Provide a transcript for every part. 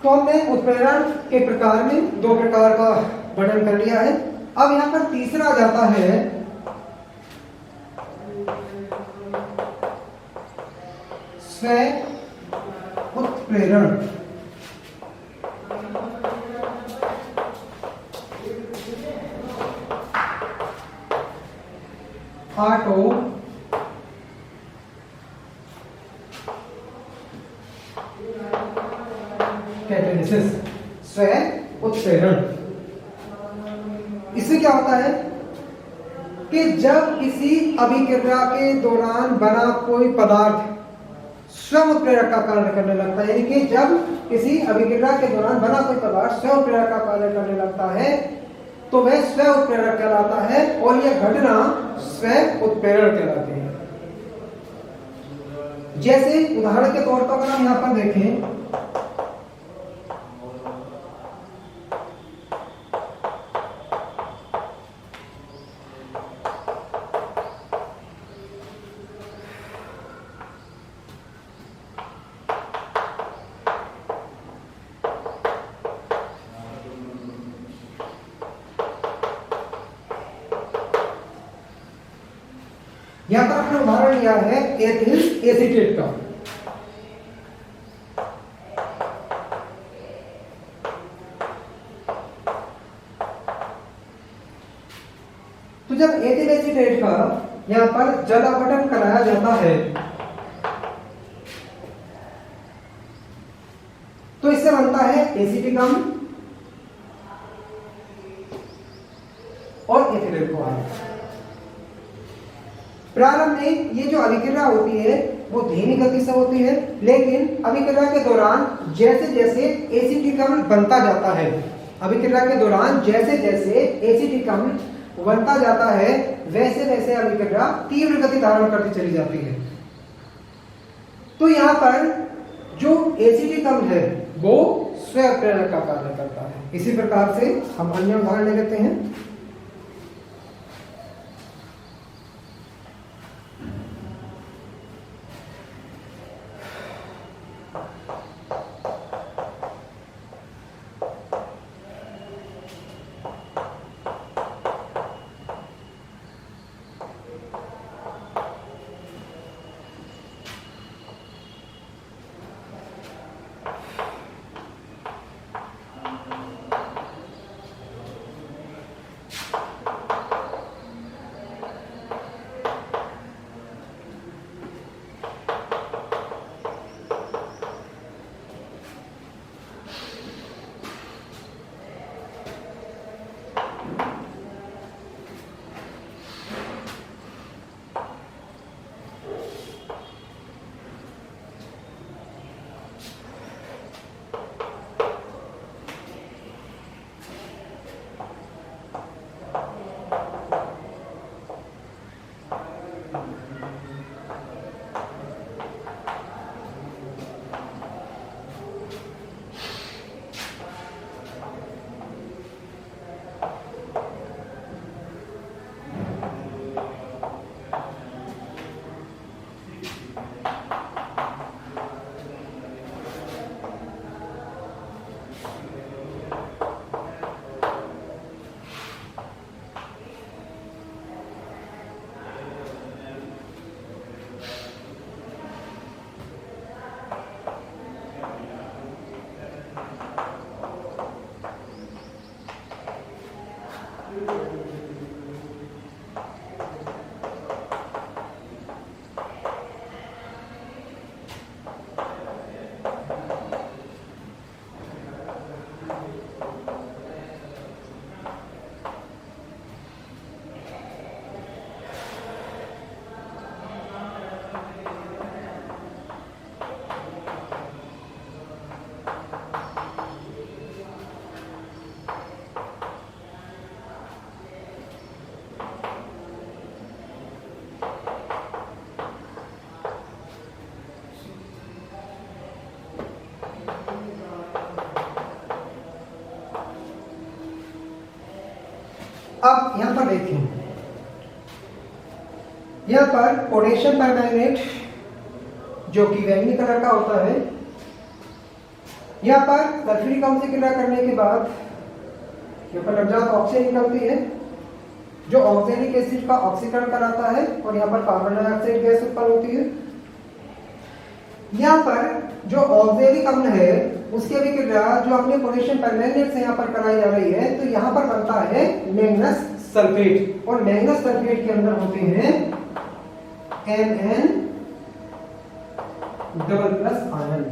तो हमने उत्प्रेरण के प्रकार में दो प्रकार का वर्णन कर लिया है। अब यहां पर तीसरा आ जाता है स्व उत्प्रेरण। ऑटो कैटेलिसिस, स्व उत्प्रेरण। इससे क्या होता है कि जब किसी अभिक्रिया के दौरान बना कोई पदार्थ स्वयं उत्प्रेरक का कार्य करने लगता है, यानी कि जब किसी अभिक्रिया के दौरान बना कोई पदार्थ स्वयं उत्प्रेरक का कार्य करने लगता है तो वह स्व उत्प्रेरक कहलाता है और यह घटना स्व उत्प्रेरण कहलाती है। जैसे उदाहरण के तौर पर अगर हम यहां पर देखें, यहां पर आपने उदाहरण लिया है एथिल एसीटेट का। तो जब एथिल एसीटेट का यहां पर जल अपघटन कराया जाता है तो इससे बनता है एसिटिक अम्ल और एथिल अल्कोहल। प्रारंभ में ये जो अभिक्रिया होती है वो धीमी गति से होती है, लेकिन अभिक्रिया के दौरान जैसे जैसे एसिटिक अम्ल बनता जाता है, अभिक्रिया के दौरान जैसे जैसे एसिटिक अम्ल बनता जाता है वैसे वैसे अभिक्रिया तीव्र गति धारण करती चली जाती है। तो यहाँ पर जो एसिटिक अम्ल है वो स्व उत्प्रेरक का कार्य करता है। इसी प्रकार से हम अन्य उदाहरण ले लेते हैं। अब यहां पर देखें, यहां पर पोटेशियम परमैंगनेट जो कि बैंगनी कलर का होता है यहाँ पर सल्फ्यूरिक अम्ल से क्रिया करने के बाद यहाँ पर नवजात ऑक्सीजन निकलती है जो ऑक्जेलिक एसिड का ऑक्सीकरण कराता है और यहाँ पर कार्बन डाइऑक्साइड गैस उत्पन्न होती है। यहाँ पर जो ऑक्जेलिक अम्ल है उसकी अभिक्रिया जो अपने पोटेशियम परमैंगनेट से यहाँ पर कराई जा रही है, तो यहाँ पर बनता है मैंगनस सल्फेट और मैंगनस सल्फेट के अंदर होते हैं Mn++ आयन।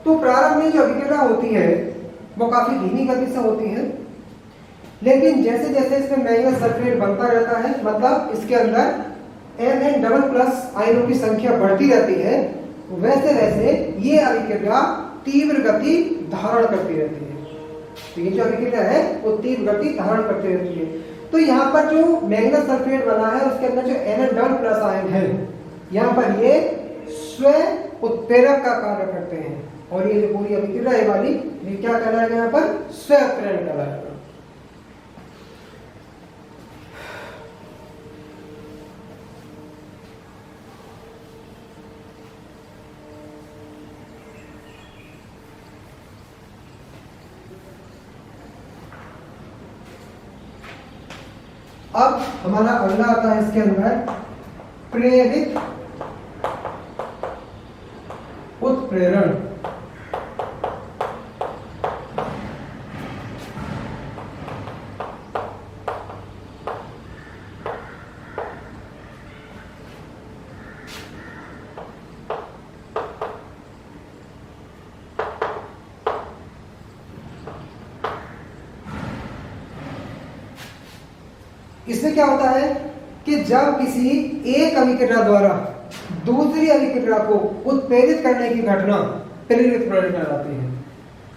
तो प्रारंभ में जो अभिक्रिया होती है वो काफी धीमी गति से होती है, लेकिन जैसे जैसे इसमें मैंगनस सल्फेट बनता रहता है, मतलब इसके अंदर Mn++ आयनों की संख्या बढ़ती रहती है, वैसे वैसे ये अभिक्रिया तीव्र गति धारण करती रहती है। तो ये जो अभिक्रिया है वो तीव्र गति धारण करती रहती है। तो यहाँ पर जो मैंगनस सल्फेट बना है उसके अंदर जो Mn++ आयन है, यहाँ पर ये स्व उत्प्रेरक का कार्य करते हैं और ये जो पूरी अभिक्रिया है वाली ये क्या कहलाएगा, यहाँ पर स्व उत्प्रेरण कहलाएगा। अब हमारा अगला आता है इसके अंदर प्रेरित उत्प्रेरण। इसमें क्या होता है कि जब किसी एक अभिक्रिया द्वारा दूसरी अभिक्रिया को उत्प्रेरित करने की घटना प्रेरित उत्प्रेरण कहलाती है।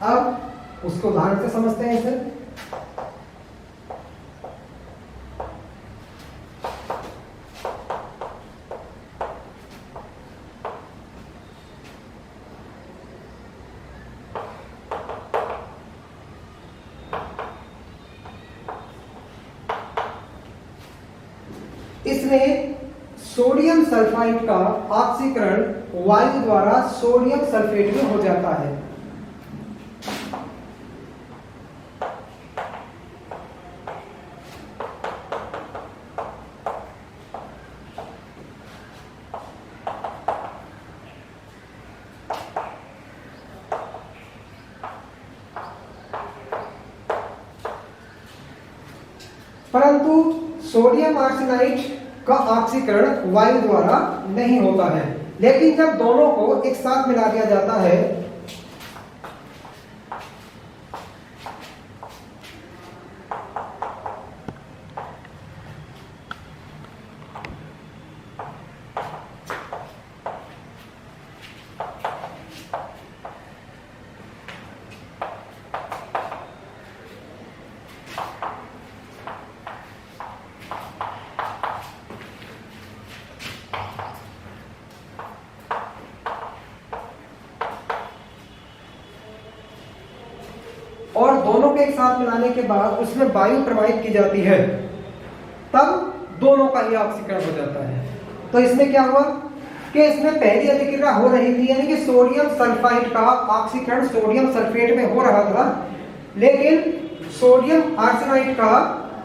अब उसको उदाहरण से समझते हैं इसे। इसमें सोडियम सल्फाइड का ऑक्सीकरण वायु द्वारा सोडियम सल्फेट में हो जाता है। परंतु सोडियम आर्सेनाइड का ऑक्सीकरण वायु द्वारा नहीं होता है, लेकिन जब दोनों को एक साथ मिला दिया जाता है और दोनों के एक साथ मिलाने के बाद उसमें वायु प्रवाहित की जाती है, तब दोनों का ही ऑक्सीकरण हो जाता है। तो इसमें क्या हुआ कि इसमें पहली अभिक्रिया हो रही थी, यानी कि सोडियम सल्फाइड का ऑक्सीकरण सोडियम सल्फेट में हो रहा था, लेकिन सोडियम आर्सेनाइड का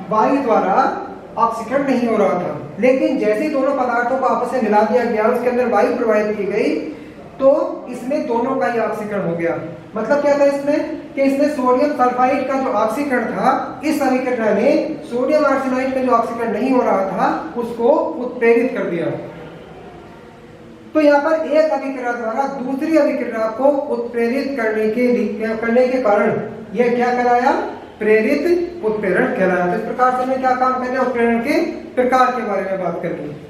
वायु द्वारा ऑक्सीकरण नहीं हो रहा था। लेकिन जैसे ही दोनों पदार्थों को आपस में मिला दिया गया, उसके अंदर वायु प्रवाहित की गई, तो इसमें दोनों का ही ऑक्सीकरण हो गया। मतलब क्या था इसमें कि इसमें सोडियम सल्फाइड का जो ऑक्सीकरण था, इस अभिक्रिया में सोडियम आर्सेनाइड का जो ऑक्सीकरण नहीं हो रहा था उसको उत्प्रेरित कर दिया। तो यहाँ पर एक अभिक्रिया द्वारा दूसरी अभिक्रिया को उत्प्रेरित करने के कारण यह क्या कहलाया, प्रेरित उत्प्रेरण कहलाया। तो इस प्रकार से हमें क्या काम करना है, उत्प्रेरण के प्रकार के बारे में बात करनी है।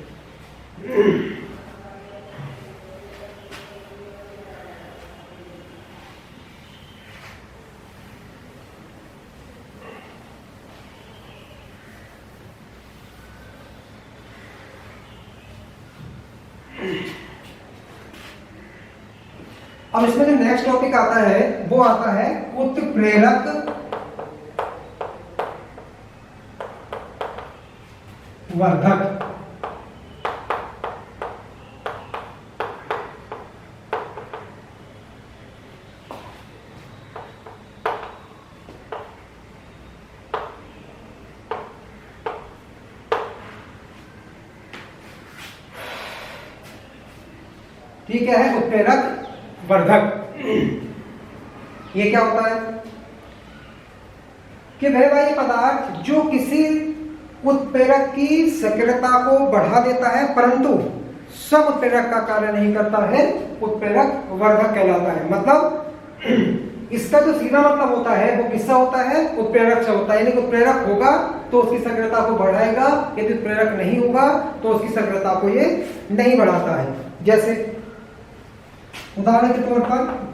अब इसमें जो नेक्स्ट टॉपिक आता है वो आता है उत्प्रेरक वर्धक। ठीक है, उत्प्रेरक वर्धक। ये क्या होता है कि वह पदार्थ जो किसी उत्प्रेरक की सक्रियता को बढ़ा देता है परंतु सब उत्प्रेरक का कार्य नहीं करता है, उत्प्रेरक वर्धक कहलाता है। मतलब इसका जो सीधा मतलब होता है वो किससे होता है, उत्प्रेरक से होता है। यानी उत्प्रेरक होगा तो उसकी सक्रियता को बढ़ाएगा, यदि उत्प्रेरक नहीं होगा तो उसकी सक्रियता को ये नहीं बढ़ाता है। जैसे उदाहरण के तौर पर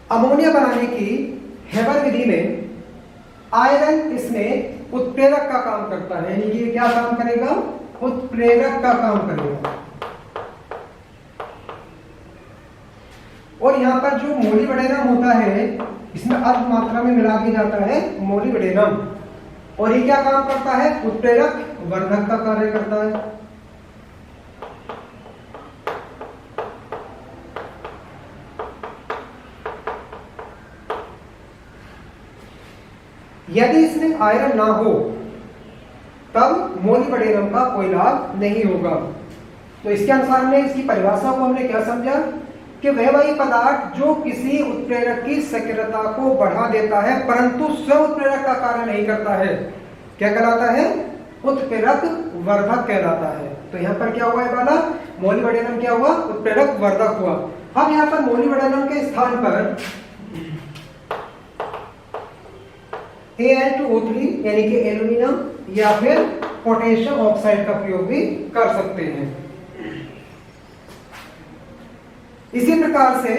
अमोनिया बनाने की हेबर विधि में आयरन इसमें उत्प्रेरक का काम करता है। यानी ये क्या काम करेगा, उत्प्रेरक का काम करेगा। और यहां पर जो मोलिब्डेनम होता है इसमें अधिक मात्रा में मिला दिया जाता है मोलिब्डेनम, और ये क्या काम करता है, उत्प्रेरक वर्धक का कार्य करता है। यदि इसमें आयरन ना हो तब मोलिब्डेनम का कोई लाभ नहीं होगा। तो इसके अनुसार में इसकी परिभाषा को हमने क्या समझा कि वह पदार्थ जो किसी उत्प्रेरक की सक्रियता को बढ़ा देता है परंतु स्व उत्प्रेरक का कार्य नहीं करता है, क्या कहलाता है, उत्प्रेरक वर्धक कहलाता है। तो यहाँ पर क्या हुआ है वाला, मोलिब्डेनम क्या हुआ, उत्प्रेरक वर्धक हुआ। अब यहाँ पर मोलिब्डेनम के स्थान पर Al2O3 यानी कि एल्यूमिनियम या फिर पोटेशियम ऑक्साइड का प्रयोग भी कर सकते हैं। इसी प्रकार से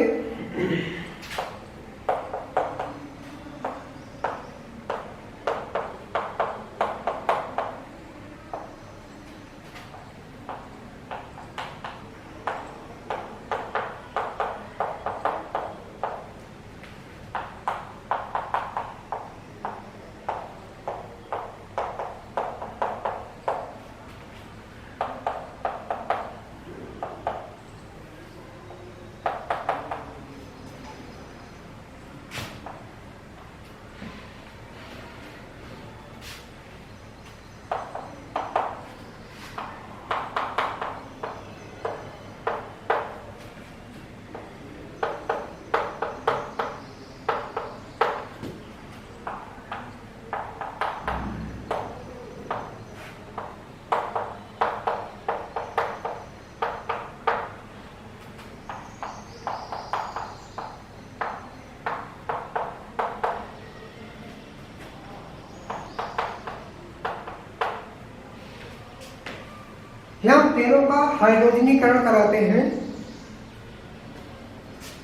हम तेलों का हाइड्रोजनीकरण कराते हैं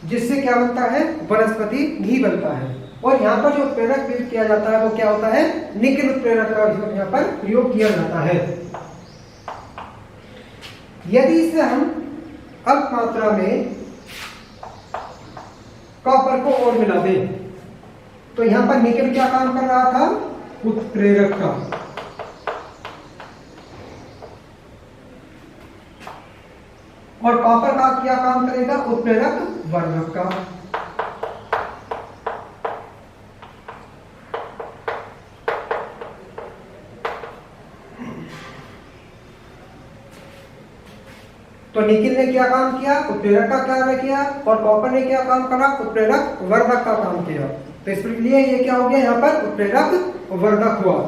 जिससे क्या बनता है, वनस्पति घी बनता है। और यहाँ पर जो उत्प्रेरक प्रयोग किया जाता है वो क्या होता है, निकेल उत्प्रेरक का यहाँ पर प्रयोग किया जाता है। यदि इसे हम अल्प मात्रा में कॉपर को और मिला दें तो यहाँ पर निकेल क्या काम कर रहा था, उत्प्रेरक का। और कॉपर का क्या काम करेगा, उत्प्रेरक वर्धक का। तो निकेल ने क्या काम किया, उत्प्रेरक का कार्य किया, और कॉपर ने क्या काम करा, उत्प्रेरक वर्धक का काम किया। तो इसलिए ये क्या हो गया, यहाँ पर उत्प्रेरक वर्धक हुआ।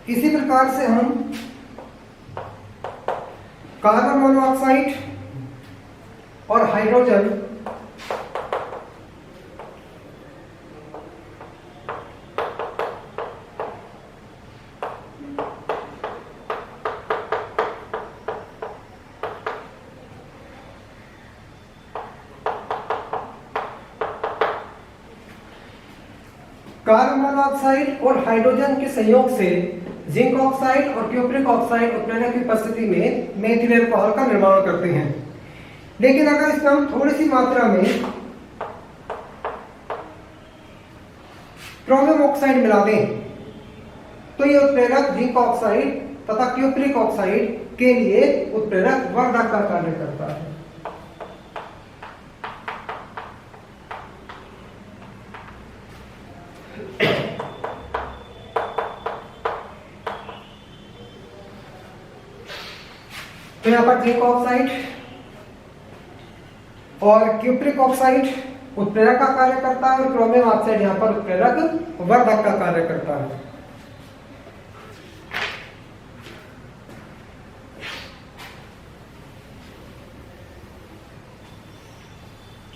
इसी प्रकार से हम कार्बन मोनोऑक्साइड और हाइड्रोजन कार्बन मोनोऑक्साइड और हाइड्रोजन के संयोग से जिंक ऑक्साइड और क्यूप्रिक ऑक्साइड उत्प्रेरक की उपस्थिति में मेथिल अल्कोहल का निर्माण करते हैं। लेकिन अगर इसमें हम थोड़ी सी मात्रा में क्रोमियम ऑक्साइड मिला दें तो ये उत्प्रेरक जिंक ऑक्साइड तथा क्यूप्रिक ऑक्साइड के लिए उत्प्रेरक वर्धक का कार्य करता है। तो यहां पर जिंक ऑक्साइड और क्यूप्रिक ऑक्साइड उत्प्रेरक का कार्य करता है और क्रोमियम ऑक्साइड यहां पर उत्प्रेरक वर्धक का कार्य करता है।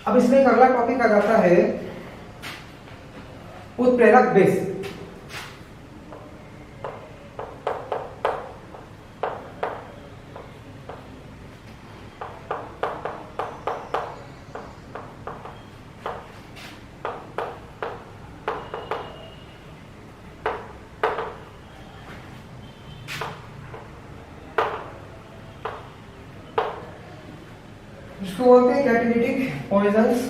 अब इसमें एक अगला टॉपिक आ जाता है उत्प्रेरक बेस। जिसको बोलते हैं कैटालिटिक पॉइजन्स।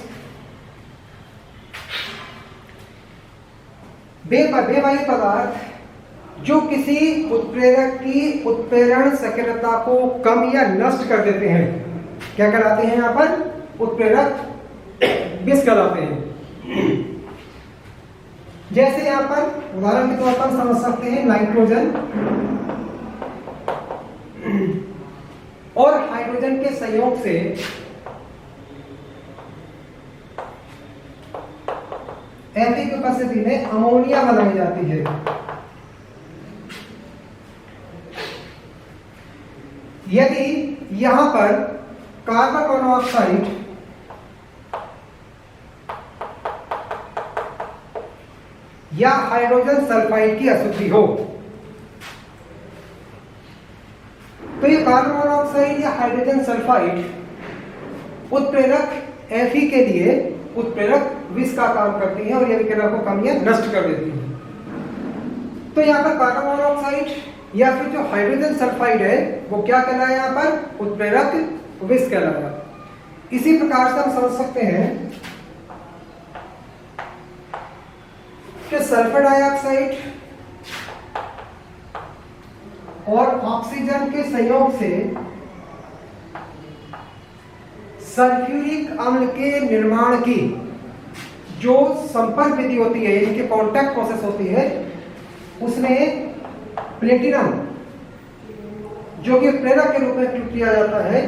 बेवायु पदार्थ जो किसी उत्प्रेरक की उत्प्रेरण सक्रियता को कम या नष्ट कर देते हैं क्या कहलाते हैं? यहाँ पर उत्प्रेरक विष कहलाते हैं। जैसे यहाँ पर उदाहरण के तौर पर समझ सकते हैं नाइट्रोजन और हाइड्रोजन के संयोग से Fe की उपस्थिति में अमोनिया बनाई जाती है। यदि यहां पर कार्बन मोनोऑक्साइड या हाइड्रोजन सल्फाइड की अशुद्धि हो तो ये कार्बन मोनोऑक्साइड या हाइड्रोजन सल्फाइड उत्प्रेरक Fe के लिए उत्प्रेरक विष का काम करती है और ये विक्रिया को कम या नष्ट कर देती है। तो यहाँ पर कार्बन मोनोऑक्साइड या फिर जो हाइड्रोजन सल्फाइड है वो क्या कहलाया? यहाँ पर उत्प्रेरक विष कहलाया। इसी प्रकार से हम समझ सकते हैं कि सल्फर डाइऑक्साइड और ऑक्सीजन के संयोग से सल्फ्यूरिक अम्ल के निर्माण की जो संपर्क विधि होती है, इनकी कांटेक्ट प्रोसेस होती है, उसमें प्लेटिनम जो कि प्रेरक के रूप में प्रयुक्त किया जाता है।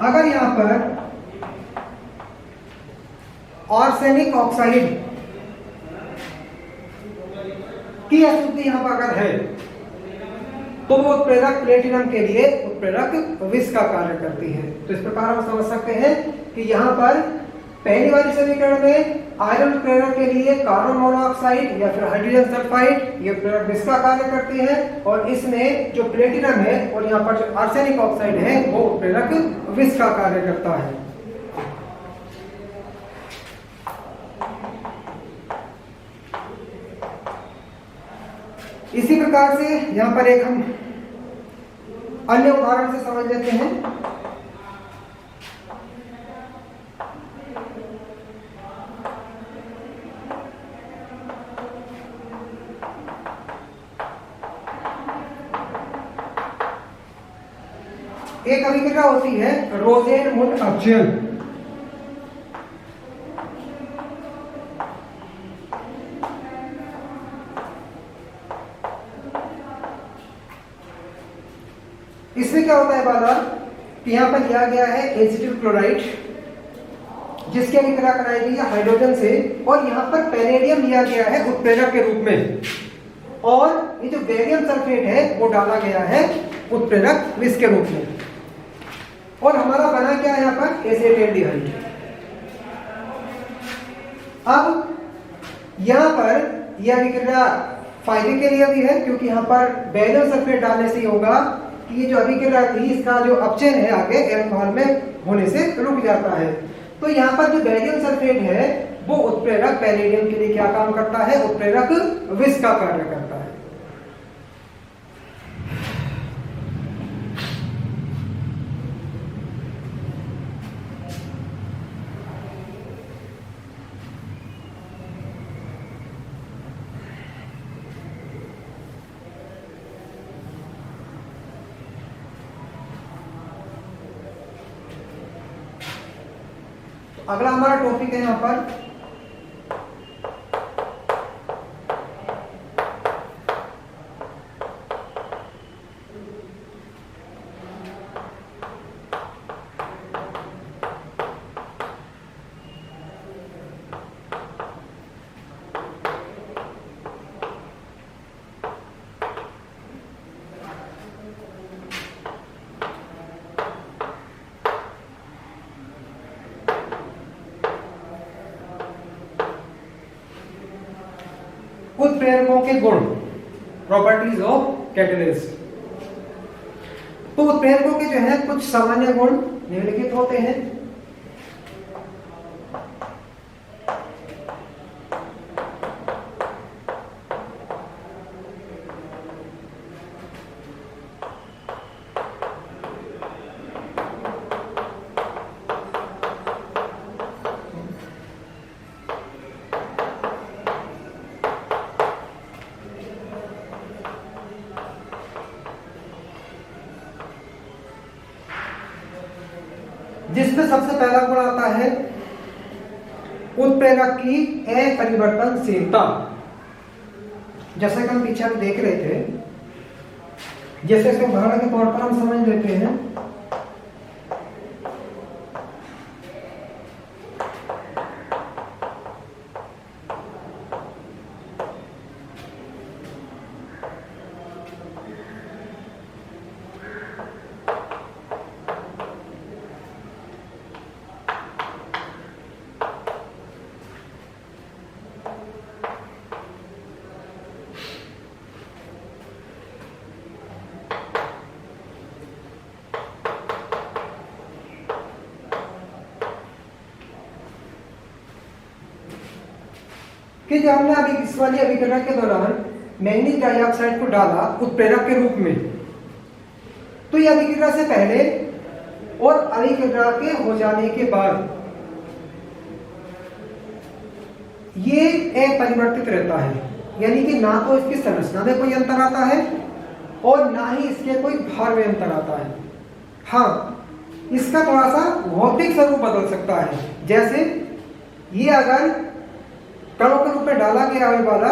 अगर यहां पर आर्सेनिक ऑक्साइड की अशुद्धि यहां पर अगर है तो वो उत्प्रेरक प्लेटिनम के लिए उत्प्रेरक विष का कार्य करती है। तो इस प्रकार हम समझ सकते हैं कि यहाँ पर पहली वाली समीकरण में आयरन उत्प्रेरक के लिए कार्बन मोनोऑक्साइड या फिर हाइड्रोजन सल्फाइड ये उत्प्रेरक विष का कार्य करती है और इसमें जो प्लेटिनम है और यहाँ पर जो आर्सेनिक ऑक्साइड है वो उत्प्रेरक विष का कार्य करता है। इसी प्रकार से यहाँ पर एक हम अन्य उदाहरण से समझ लेते हैं। एक अभिक्रिया होती है रोजेनमुंड अपचयन। इसमें क्या होता है बालक कि यहाँ पर लिया गया है एसिटिल क्लोराइड जिसकी अभिक्रिया कराई गई है हाइड्रोजन से और यहाँ पर पैलेडियम लिया गया है उत्प्रेरक के रूप में और ये जो बेरियम सल्फेट है वो डाला गया है उत्प्रेरक विष के रूप में और हमारा बना क्या है यहाँ पर एसिटेल्डिहाइड। अब यहाँ पर यह अभिक्रिया फायदे के लिए भी है क्योंकि यहाँ पर बेरियम सल्फेट डालने से होगा कि ये जो अभिक्रिया थी इसका जो अपचयन है आगे अल्कोहल में होने से रुक जाता है। तो यहाँ पर जो बेरियम सल्फेट है वो उत्प्रेरक पैलेडियम के लिए क्या काम करता है? उत्प्रेरक विष का कार्य करता है। अगला हमारा टॉपिक है यहाँ पर उत्प्रेरकों के गुण, प्रॉपर्टीज ऑफ कैटलिस्ट। तो उत्प्रेरकों के जो है कुछ सामान्य गुण निम्नलिखित होते हैं। जिसमें सबसे पहला गुण आता है उत्प्रेरक की अपरिवर्तनशीलता। जैसे कि हम पीछे देख रहे थे, जैसे इसको उदाहरण के तौर पर हम समझ लेते हैं। कि जब हमने अभी इस वाली अभिक्रिया के दौरान मैंगनीज डाइऑक्साइड को डाला उत्प्रेरक के रूप में, तो यह अभिक्रिया से पहले और अभिक्रिया के हो जाने के बाद ये अपरिवर्तित रहता है, यानी कि ना तो इसकी संरचना में कोई अंतर आता है और ना ही इसके कोई भार में अंतर आता है। हाँ, इसका थोड़ा सा भौतिक स्वरूप बदल सकता है। जैसे ये अगर कणों के रूप में डाला गया हुए वाला,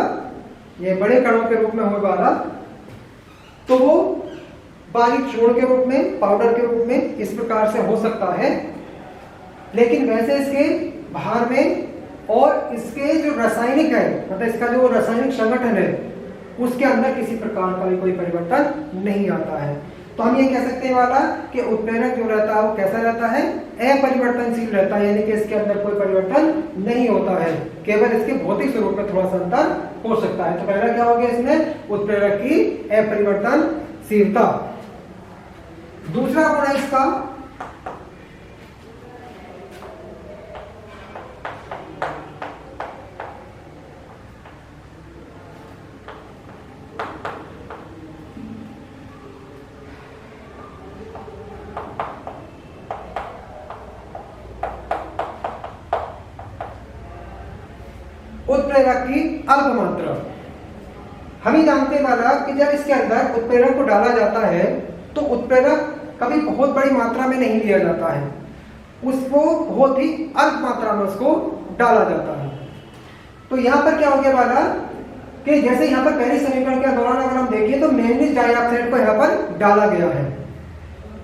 ये बड़े कणों के रूप में हुए वाला, तो वो बारीक चूर्ण के रूप में, पाउडर के रूप में इस प्रकार से हो सकता है। लेकिन वैसे इसके भार में और इसके जो रासायनिक है, मतलब इसका जो रासायनिक संगठन है, उसके अंदर किसी प्रकार का भी कोई परिवर्तन नहीं आता है। तो हम ये कह सकते हैं वाला कि उत्प्रेरक जो रहता है वो कैसा रहता है? अपरिवर्तनशील रहता है, यानी कि इसके अंदर कोई परिवर्तन नहीं होता है, केवल इसके भौतिक स्वरूप में थोड़ा सा अंतर हो सकता है। तो पहला क्या हो गया इसमें? उत्प्रेरक की अपरिवर्तनशीलता। दूसरा गुण है इसका उत्प्रेरक की अल्प मात्रा। हम ही जानते वाला कि जब इसके अंदर उत्प्रेरक को डाला जाता है तो उत्प्रेरक कभी बहुत बड़ी मात्रा में नहीं लिया जाता है, उसको बहुत ही अल्प मात्रा में उसको डाला जाता है। तो यहाँ पर क्या हो गया वाला कि जैसे यहाँ पर पहले समीकरण के दौरान अगर हम देखें तो मैंगनीज डाइऑक्साइड को यहाँ पर डाला गया है,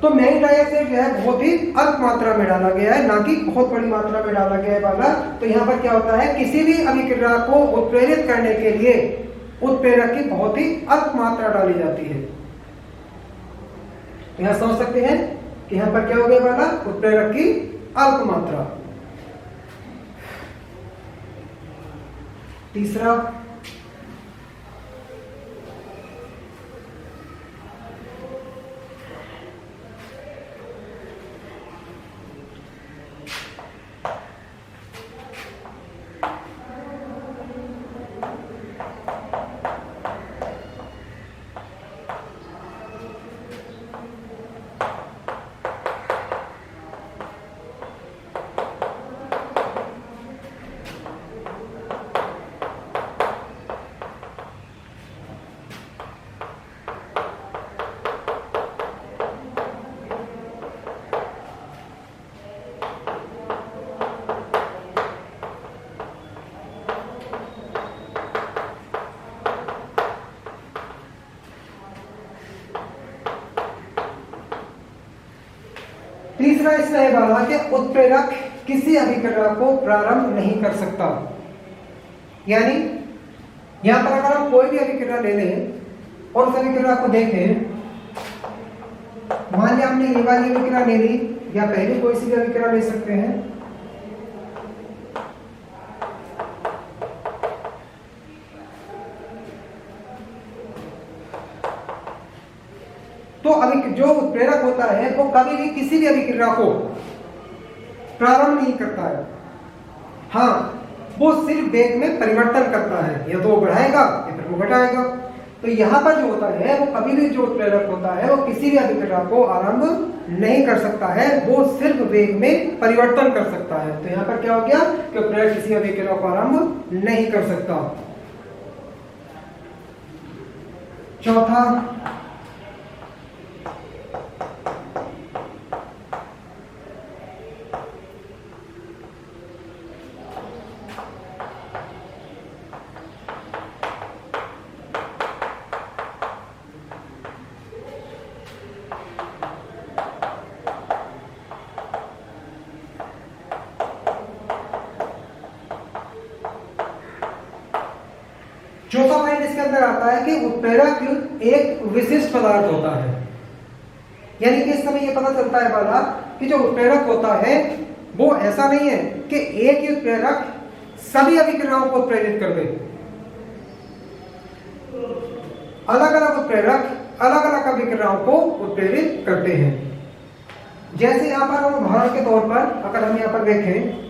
तो मैंगनीज डाइऑक्साइड जो है बहुत ही अल्प मात्रा में डाला गया है, ना कि बहुत बड़ी मात्रा में डाला गया है वाला। तो यहाँ पर क्या होता है, किसी भी अभिक्रिया को उत्प्रेरित करने के लिए उत्प्रेरक की बहुत ही अल्प मात्रा डाली जाती है। यहाँ समझ सकते हैं कि यहाँ पर क्या हो गया वाला? उत्प्रेरक की अल्प मात्रा। तीसरा तीसरा इसमें है वाला कि उत्प्रेरक किसी अभिक्रिया को प्रारंभ नहीं कर सकता। यानी यहां पर अगर हम कोई भी अभिक्रिया ले लें और उस अभिक्रिया को देखें, मान लिया हमने ये वाली अभिक्रिया ले ली या पहले कोई सी भी अभिक्रिया ले सकते हैं, तो जो उत्प्रेरक होता है वो कभी भी किसी भी अभिक्रिया को प्रारंभ नहीं करता है। हाँ, वो सिर्फ वेग में परिवर्तन करता है, या तो वो बढ़ाएगा या फिर वो घटाएगा। तो यहाँ पर जो होता है वो कभी भी जो उत्प्रेरक होता है वो किसी भी अभिक्रिया को आरंभ नहीं कर सकता है, वो सिर्फ वेग में परिवर्तन कर सकता है। तो यहाँ पर क्या हो गया कि उत्प्रेरक किसी अभिक्रिया को आरंभ नहीं कर सकता। चौथा, चौथा पॉइंट इसके अंदर आता है कि उत्प्रेरक एक विशिष्ट पदार्थ होता है। यानी कि इस समय यह पता चलता है वाला कि जो उत्प्रेरक होता है वो ऐसा नहीं है कि एक ही उत्प्रेरक सभी अभिक्रियाओं को उत्प्रेरित कर दे। अलग अलग उत्प्रेरक अलग अलग अभिक्रियाओं को उत्प्रेरित करते हैं। जैसे यहां पर हम उदाहरण के तौर पर अगर हम यहां पर देखें,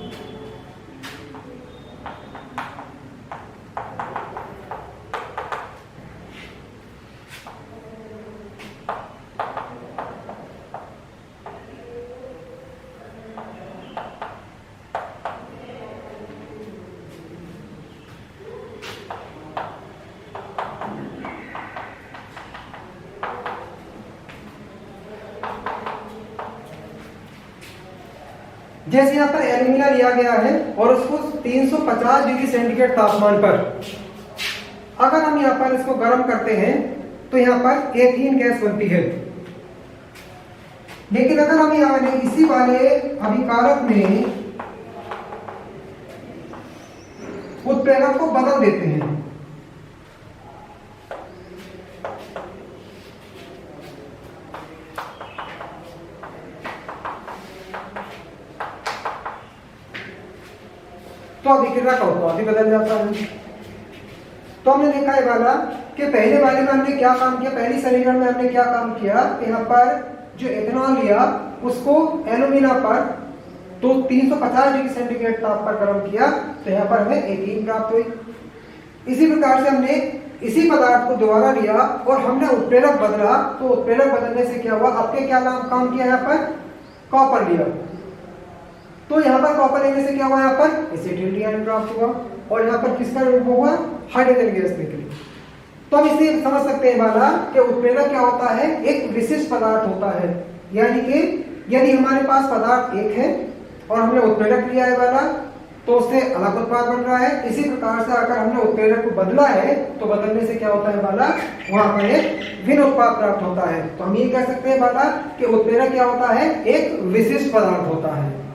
जैसे यहाँ पर एल्यूमिना लिया गया है और उसको 350 डिग्री सेंटीग्रेड तापमान पर अगर हम यहाँ पर इसको गर्म करते हैं तो यहाँ पर एथीन गैस बनती है। लेकिन अगर हम यहाँ इसी वाले अभिकारक में उत्प्रेरक को बदल देते हैं, तो अभिक्रिया का उत्पाद भी बदल जाता है। तो हमने देखा है वाला कि पहले वाले में हमने क्या काम किया, पहली समीकरण में हमने क्या काम किया, यहाँ पर जो एथेनॉल लिया उसको एल्यूमिना पर तो 350 डिग्री सेंटीग्रेड ताप पर गर्म किया, तो यहाँ पर हमें एथीन प्राप्त हुई। इसी प्रकार से हमने इसी पदार्थ को दोबारा लिया और हमने उत्प्रेरक बदला, तो उत्प्रेरक बदलने से क्या हुआ, आपके क्या काम किया, यहाँ पर कॉपर लिया, तो यहाँ पर कॉपर लेने से क्या हुआ, यहाँ पर एसिटिलिटी प्राप्त हुआ और यहाँ पर किसका रूप हुआ, हाइड्रोजन गैस निकली। तो हम इसे समझ सकते हैं वाला कि उत्प्रेरक क्या होता है, एक विशिष्ट पदार्थ होता है। यानी कि यदि हमारे पास पदार्थ एक है और हमने उत्प्रेरक लिया है वाला, तो उससे अलग उत्पाद बन रहा है। इसी प्रकार से अगर हमने उत्प्रेरक को बदला है तो बदलने से क्या होता है वाला, वहां पर एक भिन्न उत्पाद प्राप्त होता है। तो हम ये कह सकते हैं वाला कि उत्प्रेरक क्या होता है, एक विशिष्ट पदार्थ होता है।